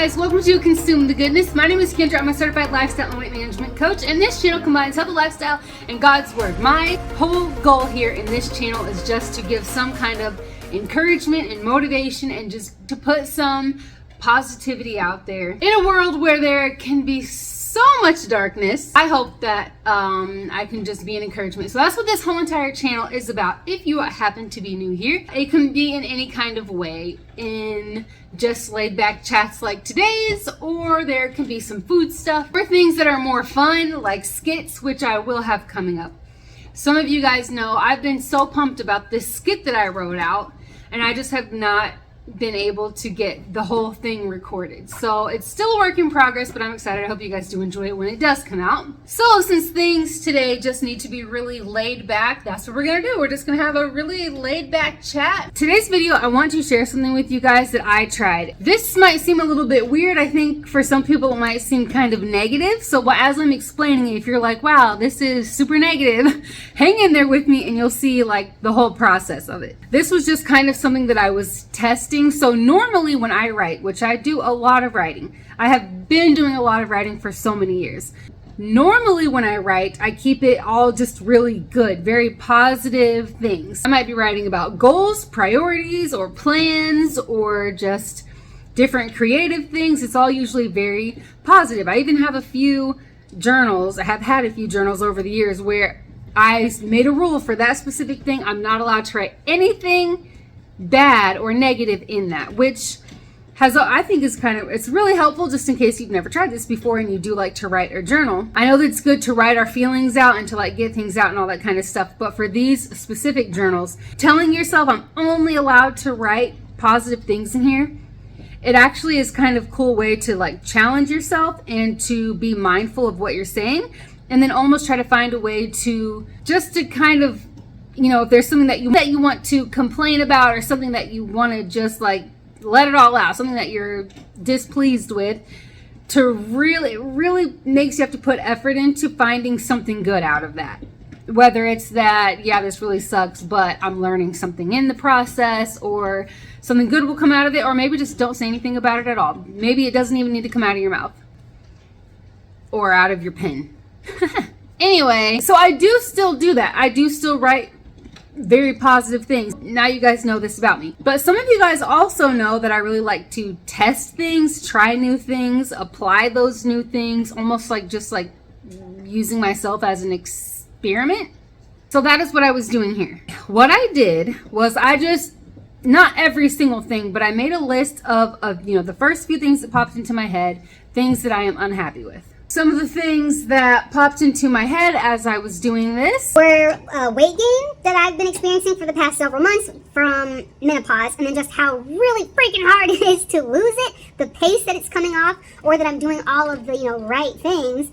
guys, welcome to Consume the Goodness. My name is Kendra. I'm a certified lifestyle and weight management coach, and this channel combines healthy lifestyle and God's word. My whole goal here in this channel is just to give some kind of encouragement and motivation and just to put some positivity out there in a world where there can be so much darkness. I hope that I can just be an encouragement. So that's what this whole entire channel is about. If you happen to be new here, it can be in any kind of way, in just laid back chats like today's, or there can be some food stuff, or things that are more fun like skits, which I will have coming up. Some of you guys know I've been so pumped about this skit that I wrote out, and I just have not been able to get the whole thing recorded. So it's still a work in progress, but I'm excited. I hope you guys do enjoy it when it does come out. So since things today just need to be really laid back, that's what we're gonna do. We're just gonna have a really laid back chat. Today's video, I want to share something with you guys that I tried. This might seem a little bit weird. I think for some people it might seem kind of negative. So as I'm explaining it, if you're like, wow, this is super negative, hang in there with me and you'll see like the whole process of it. This was just kind of something that I was testing. So normally when I write, which I do a lot of writing, I have been doing a lot of writing for so many years. Normally when I write, I keep it all just really good, very positive things. I might be writing about goals, priorities, or plans, or just different creative things. It's all usually very positive. I even have a few journals. I have had a few journals over the years where I made a rule for that specific thing. I'm not allowed to write anything bad or negative in that, which has, I think is kind of, it's really helpful just in case you've never tried this before and you do like to write or journal. I know that it's good to write our feelings out and to like get things out and all that kind of stuff, but for these specific journals, telling yourself I'm only allowed to write positive things in here, it actually is kind of a cool way to like challenge yourself and to be mindful of what you're saying, and then almost try to find a way to just to kind of, you know, if there's something that you want to complain about or something that you want to just like let it all out, something that you're displeased with, to really makes you have to put effort into finding something good out of that. Whether it's that, yeah, this really sucks, but I'm learning something in the process, or something good will come out of it, or maybe just don't say anything about it at all. Maybe it doesn't even need to come out of your mouth or out of your pen. Anyway, so I do still do that. I do still write very positive things. Now you guys know this about me. But some of you guys also know that I really like to test things, try new things, apply those new things, almost like just like using myself as an experiment. So that is what I was doing here. What I did was I just, not every single thing, but I made a list of you know, the first few things that popped into my head, things that I am unhappy with. Some of the things that popped into my head as I was doing this were weight gain that I've been experiencing for the past several months from menopause, and then just how really freaking hard it is to lose it, the pace that it's coming off, or that I'm doing all of the, you know, right things,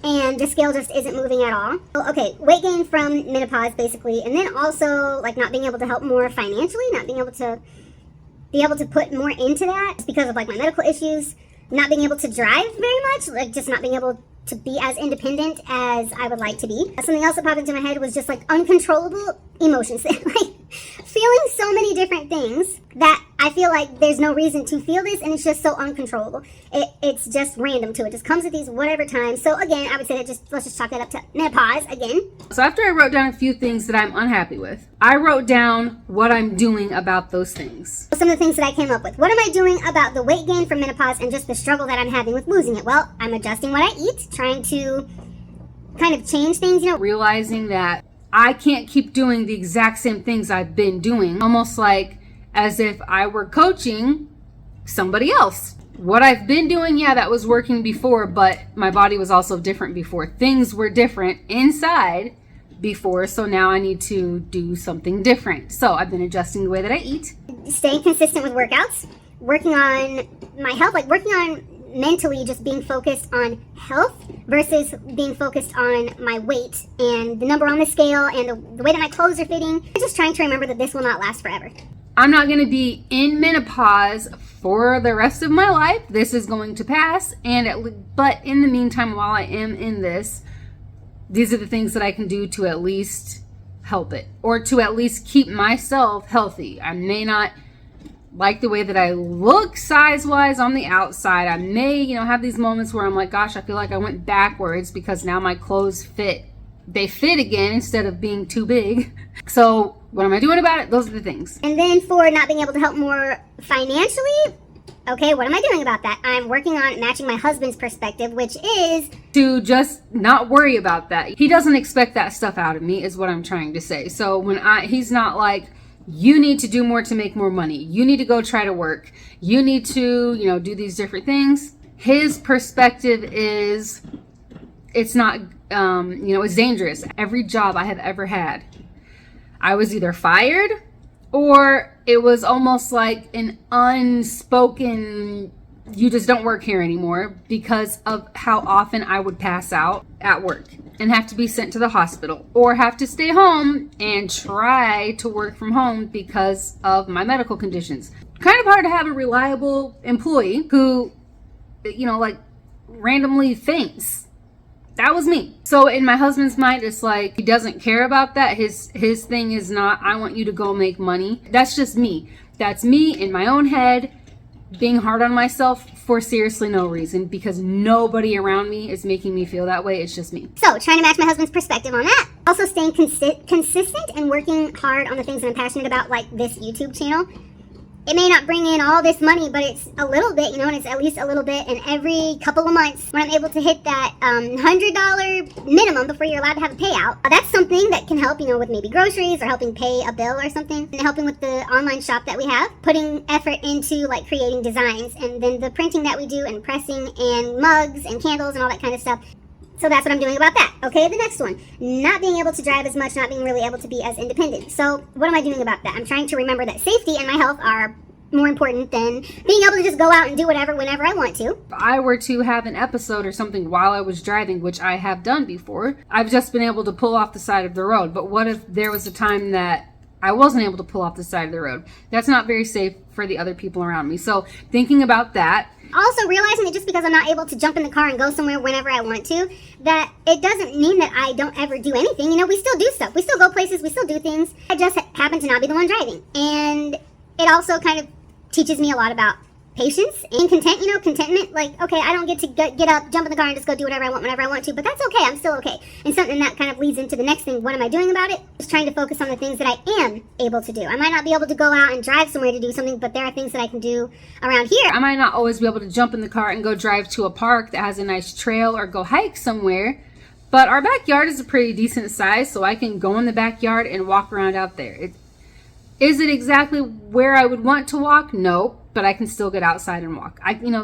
and the scale just isn't moving at all. Okay, weight gain from menopause basically, and then also like not being able to help more financially, not being able to put more into that because of like my medical issues. Not being able to drive very much, like just not being able to be as independent as I would like to be. Something else that popped into my head was just like uncontrollable emotions. Like feeling so many different things that I feel like there's no reason to feel this, and it's just so uncontrollable. It's just random too. It just comes at these whatever times. So again, I would say that let's just chalk that up to menopause again. So after I wrote down a few things that I'm unhappy with, I wrote down what I'm doing about those things. Some of the things that I came up with. What am I doing about the weight gain from menopause and just the struggle that I'm having with losing it? Well, I'm adjusting what I eat, trying to kind of change things, you know. Realizing that I can't keep doing the exact same things I've been doing, almost like as if I were coaching somebody else. What I've been doing, yeah, that was working before, but my body was also different before. Things were different inside before, so now I need to do something different. So I've been adjusting the way that I eat. Staying consistent with workouts, working on my health, like working on mentally just being focused on health versus being focused on my weight and the number on the scale and the way that my clothes are fitting. I'm just trying to remember that this will not last forever. I'm not going to be in menopause for the rest of my life. This is going to pass, but in the meantime, while I am in this, these are the things that I can do to at least help it, or to at least keep myself healthy. I may not like the way that I look size-wise on the outside. I may, have these moments where I'm like, gosh, I feel like I went backwards because now my clothes fit. They fit again instead of being too big. So what am I doing about it? Those are the things. And then for not being able to help more financially, okay, what am I doing about that? I'm working on matching my husband's perspective, which is to just not worry about that. He doesn't expect that stuff out of me, is what I'm trying to say. So when he's not like, you need to do more to make more money. You need to go try to work. You need to, do these different things. His perspective is, it's not, it's dangerous. Every job I have ever had, I was either fired or it was almost like an unspoken, you just don't work here anymore, because of how often I would pass out at work and have to be sent to the hospital or have to stay home and try to work from home because of my medical conditions. Kind of hard to have a reliable employee who, randomly faints. That was me. So in my husband's mind, it's like he doesn't care about that. His thing is not, I want you to go make money. That's just me. That's me in my own head being hard on myself for seriously no reason, because nobody around me is making me feel that way. It's just me. So trying to match my husband's perspective on that. Also staying consistent and working hard on the things that I'm passionate about, like this YouTube channel. It may not bring in all this money, but it's a little bit, and it's at least a little bit. And every couple of months, when I'm able to hit that $100 minimum before you're allowed to have a payout, that's something that can help, with maybe groceries or helping pay a bill or something. And helping with the online shop that we have, putting effort into like creating designs, and then the printing that we do, and pressing, and mugs and candles and all that kind of stuff. So that's what I'm doing about that. Okay, the next one. Not being able to drive as much, not being really able to be as independent. So what am I doing about that? I'm trying to remember that safety and my health are more important than being able to just go out and do whatever whenever I want to. If I were to have an episode or something while I was driving, which I have done before, I've just been able to pull off the side of the road. But what if there was a time that I wasn't able to pull off the side of the road? That's not very safe for the other people around me. So thinking about that. Also realizing that just because I'm not able to jump in the car and go somewhere whenever I want to, that it doesn't mean that I don't ever do anything. We still do stuff. We still go places. We still do things. I just happen to not be the one driving. And it also kind of teaches me a lot about patience and contentment. Like, okay, I don't get to get up, jump in the car, and just go do whatever I want whenever I want to, but that's okay. I'm still okay. And something that kind of leads into the next thing. What am I doing about it? Just trying to focus on the things that I am able to do. I might not be able to go out and drive somewhere to do something, but there are things that I can do around here. I might not always be able to jump in the car and go drive to a park that has a nice trail or go hike somewhere, but our backyard is a pretty decent size, so I can go in the backyard and walk around out there. Is it exactly where I would want to walk? No, but I can still get outside and walk.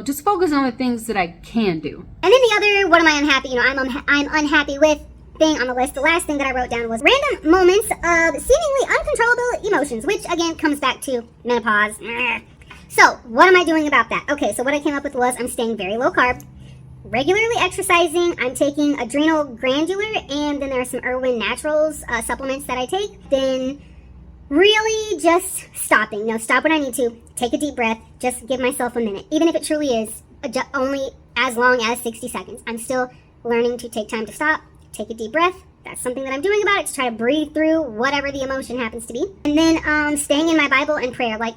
Just focus on the things that I can do. And then the other, what am I unhappy? I'm unhappy with thing on the list. The last thing that I wrote down was random moments of seemingly uncontrollable emotions, which again comes back to menopause. So what am I doing about that? Okay, so what I came up with was I'm staying very low carb, regularly exercising. I'm taking adrenal glandular, and then there are some Irwin Naturals supplements that I take. Then really just stopping. Stop when I need to. Take a deep breath. Just give myself a minute. Even if it truly is only as long as 60 seconds. I'm still learning to take time to stop, take a deep breath. That's something that I'm doing about it, to try to breathe through whatever the emotion happens to be. And then staying in my Bible and prayer, like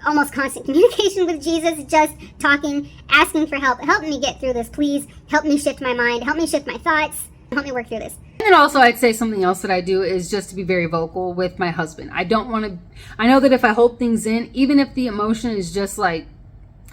almost constant communication with Jesus, just talking, asking for help. Help me get through this, please. Help me shift my mind. Help me shift my thoughts. Help me work through this. And then also I'd say something else that I do is just to be very vocal with my husband. I know that if I hold things in, even if the emotion is just like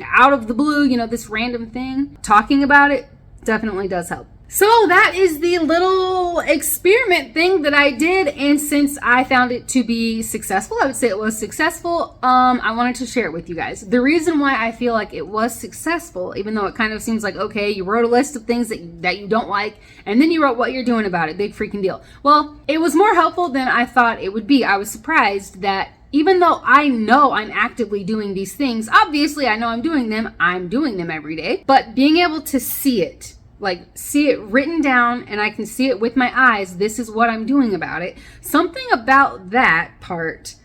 out of the blue, this random thing, talking about it definitely does help. So that is the little experiment thing that I did, and since I found it to be successful, I would say it was successful, I wanted to share it with you guys. The reason why I feel like it was successful, even though it kind of seems like, okay, you wrote a list of things that you don't like, and then you wrote what you're doing about it, big freaking deal. Well, it was more helpful than I thought it would be. I was surprised that even though I know I'm actively doing these things, obviously I know I'm doing them every day, but being able to see it written down, and I can see it with my eyes, this is what I'm doing about it. Something about that part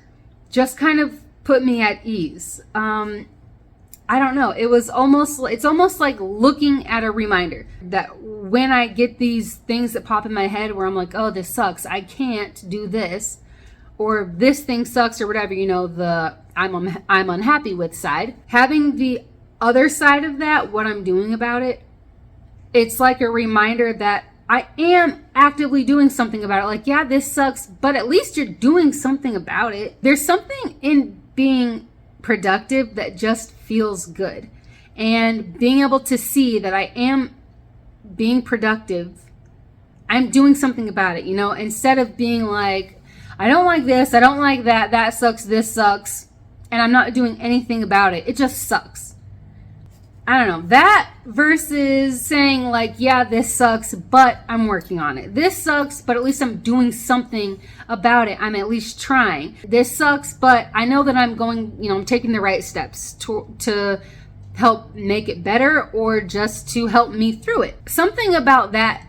just kind of put me at ease. I don't know. It's almost like looking at a reminder that when I get these things that pop in my head where I'm like, oh, this sucks, I can't do this, or this thing sucks, or whatever, the I'm unhappy with side. Having the other side of that, what I'm doing about it, it's like a reminder that I am actively doing something about it. Like, yeah, this sucks, but at least you're doing something about it. There's something in being productive that just feels good. And being able to see that I am being productive, I'm doing something about it, you know, instead of being like, I don't like this, I don't like that, that sucks, this sucks, and I'm not doing anything about it. It just sucks. I don't know. That versus saying like, yeah, this sucks, but I'm working on it. This sucks, but at least I'm doing something about it. I'm at least trying. This sucks, but I know that I'm going, you know, I'm taking the right steps to help make it better or just to help me through it. Something about that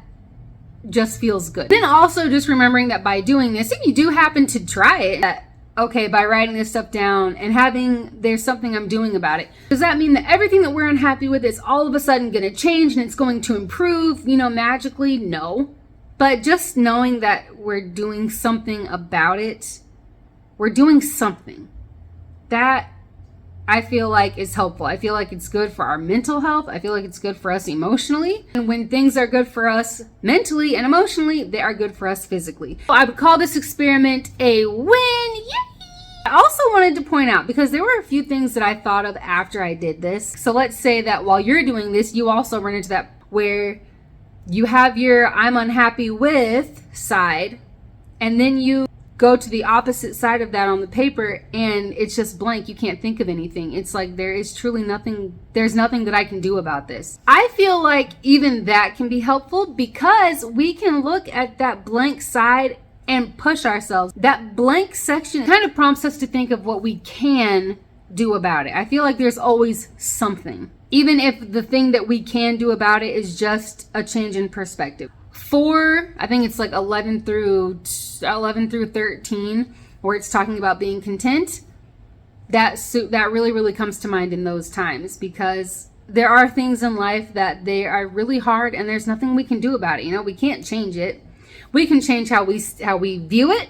just feels good. Then also just remembering that by doing this, if you do happen to try it, that, okay, by writing this stuff down and having there's something I'm doing about it, does that mean that everything that we're unhappy with is all of a sudden going to change and it's going to improve, you know, magically? No. But just knowing that we're doing something about it, we're doing something, that I feel like is helpful. I feel like it's good for our mental health. I feel like it's good for us emotionally. And when things are good for us mentally and emotionally, they are good for us physically. I would call this experiment a win. Yay! I also wanted to point out, because there were a few things that I thought of after I did this. So let's say that while you're doing this, you also run into that where you have your I'm unhappy with side, and then you go to the opposite side of that on the paper and it's just blank. You can't think of anything. It's like there is truly nothing, there's nothing that I can do about this. I feel like even that can be helpful because we can look at that blank side and push ourselves. That blank section kind of prompts us to think of what we can do about it. I feel like there's always something, even if the thing that we can do about it is just a change in perspective. I think it's like 11 through 13, where it's talking about being content. That really, really comes to mind in those times, because there are things in life that they are really hard and there's nothing we can do about it. You know, we can't change it. We can change how we view it,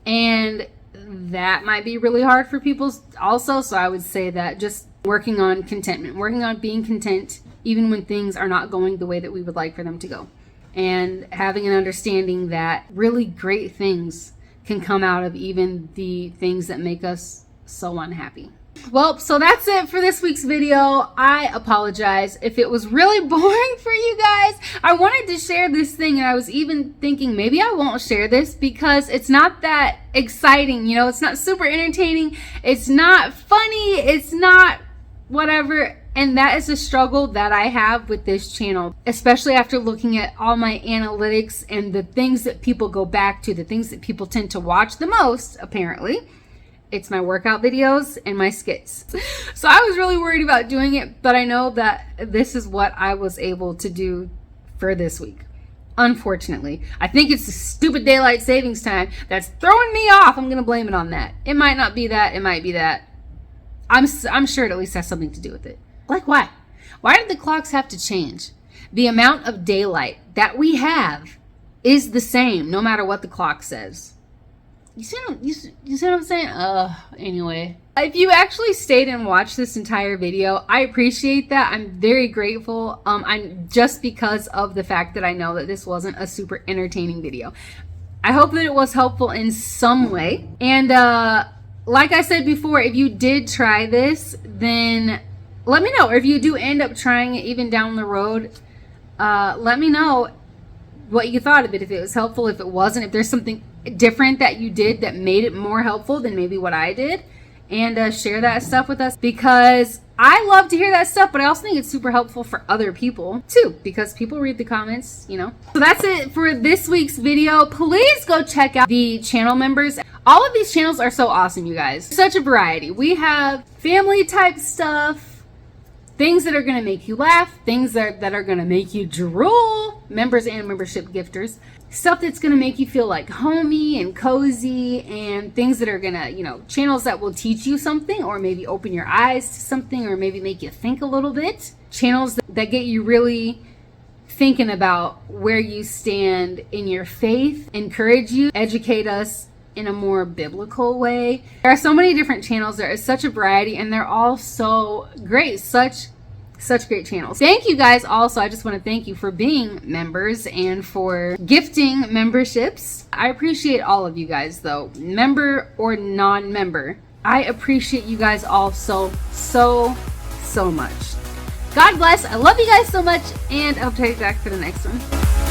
and that might be really hard for people also. So I would say that just working on contentment, working on being content, even when things are not going the way that we would like for them to go. And having an understanding that really great things can come out of even the things that make us so unhappy. Well, so that's it for this week's video. I apologize if it was really boring for you guys. I wanted to share this thing, and I was even thinking maybe I won't share this because it's not that exciting. You know, it's not super entertaining. It's not funny. It's not whatever. And that is a struggle that I have with this channel, especially after looking at all my analytics and the things that people go back to, the things that people tend to watch the most, apparently. It's my workout videos and my skits. So I was really worried about doing it, but I know that this is what I was able to do for this week. Unfortunately, I think it's the stupid daylight savings time that's throwing me off. I'm going to blame it on that. It might not be that. It might be that. I'm sure it at least has something to do with it. Like, why? Why did the clocks have to change? The amount of daylight that we have is the same no matter what the clock says. You see what I'm saying? Anyway. If you actually stayed and watched this entire video, I appreciate that. I'm very grateful. I'm just because of the fact that I know that this wasn't a super entertaining video. I hope that it was helpful in some way. And like I said before, if you did try this, then let me know. Or if you do end up trying it even down the road, let me know what you thought of it. If it was helpful, if it wasn't, if there's something different that you did that made it more helpful than maybe what I did. And share that stuff with us, because I love to hear that stuff, but I also think it's super helpful for other people too, because people read the comments, you know. So that's it for this week's video. Please go check out the channel members. All of these channels are so awesome, you guys. Such a variety. We have family type stuff, things that are going to make you laugh, things that are going to make you drool, members and membership gifters, stuff that's going to make you feel like homey and cozy, and things that are going to, you know, channels that will teach you something or maybe open your eyes to something or maybe make you think a little bit. Channels that get you really thinking about where you stand in your faith, encourage you, educate us, in a more biblical way. There are so many different channels. There is such a variety, and they're all so great. Such great channels. Thank you guys also. I just want to thank you for being members and for gifting memberships. I appreciate all of you guys though, member or non-member. I appreciate you guys all so much. God bless. I love you guys so much, and I'll take you back for the next one.